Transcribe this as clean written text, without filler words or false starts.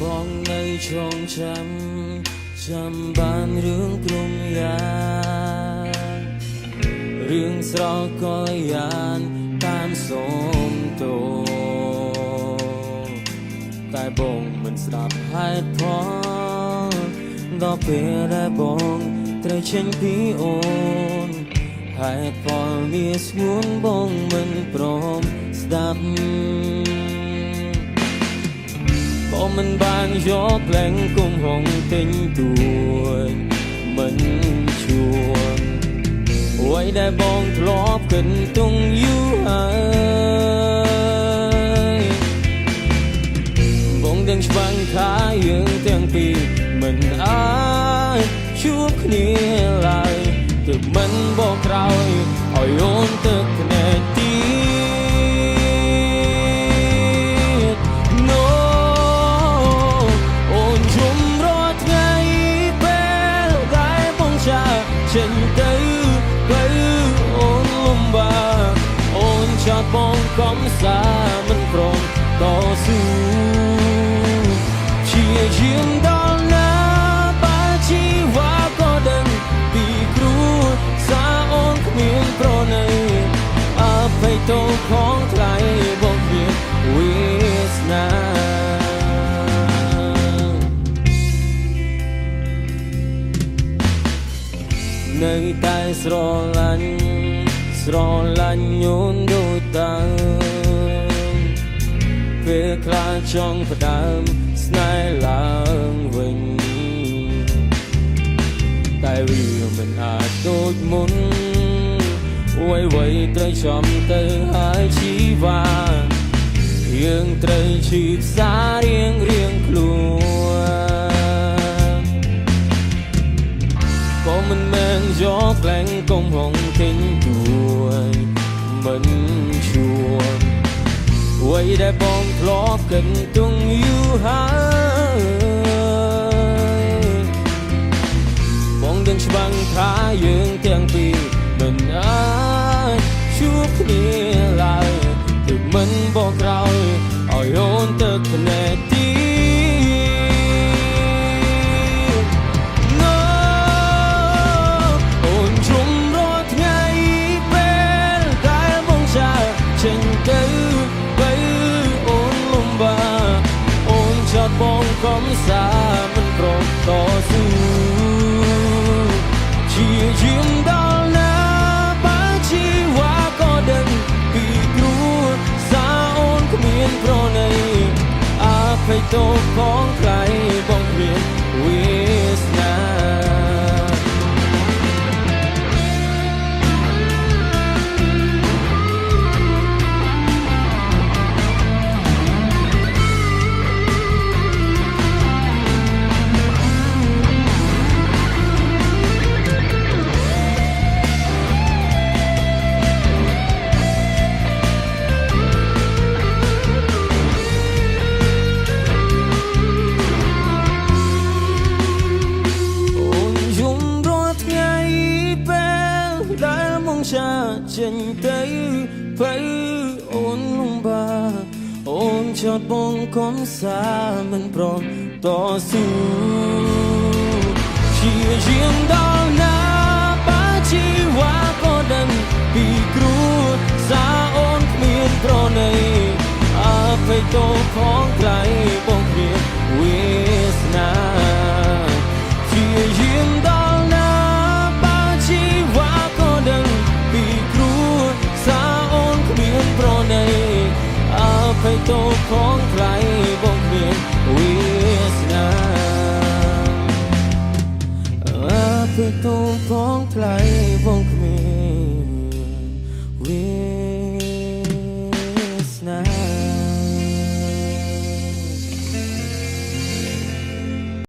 បងនៅចងចាំបានរឿងព្រំយ៉ារឿងស្រកលយ៉ានតាមសូមតោតែបងមិនស្ដាប់ហេតុផលដល់ពេលដែលបងត្រូវចេញពីអូនហេតុផលមានស្ងួនបងមិនព្រមស្ដាប់ក៏មិនបានយកแรงគុំហងទិញទួយមិនជួនអ្វីដែលបងធ្លាប់គិតទុំយូរហើយបងដឹងច្បាស់ថាយើងទាំងពីរមិនអាចជួបគ្នាឡើយទើបមិនបកក្រោយឲ្យអូនទឹកភ្នែកទីចេញទៅទៅអូនលំបាកអូនចោទបងកំសាមិនព្រមតស៊ូជាជាងដល់ណាបាជីវ៉ាក៏ដឹងពីគ្រូសាអូនគ្មានប្រណីអភ័យទោសផងថ្លៃបងមានវាសនានៅតែស្រឡាញ់ញូនដូចដើមពេលខ្លះចង់ផ្ដើមស្នេហ៍ឡើងវិញតែវាមិនអាចដូចមុនអ្វីត្រូវចំទៅហើយជីវ៉ាយើងត្រូវឈឺផ្សារៀងខ្លួនក៏មិនមែនយកแรงគុំហងទិញទួយមិនជួនអ្វីដែលបងធ្លាប់គិតទុំយូរហើយបងដឹងច្បាស់ថាយើងទាំងពីរមិនអាចជួបគ្នាឡើយទើបមិនបកក្រោយឲ្យអូនទឹកភ្នែកទីបងកំសាមិនព្រមតស៊ូជាជាងដល់ណាបាជីវ៉ាក៏ដឹងពីគ្រូសាអូនគ្មានប្រណីអភ័យទោសផងថ្លៃបងគ្មានវាសនាចេញទៅទៅអូនលំបាកអូនចោទបងកំសាមិនព្រមតស៊ូជាជាងដល់ណាបាជីវ៉ាក៏ដឹងពីគ្រូសាអូនគ្មានប្រណីអភ័យទោសផងថ្លៃបងគ្មានវាសនាជាជាងដល់ណាបាជីវ៉ាក៏ដឹងពីគ្រូសាអូនគ្មានប្រណីអភ័យទោសផងថ្លៃបងគ្មានវាសនាអភ័យទោសផងថ្លៃ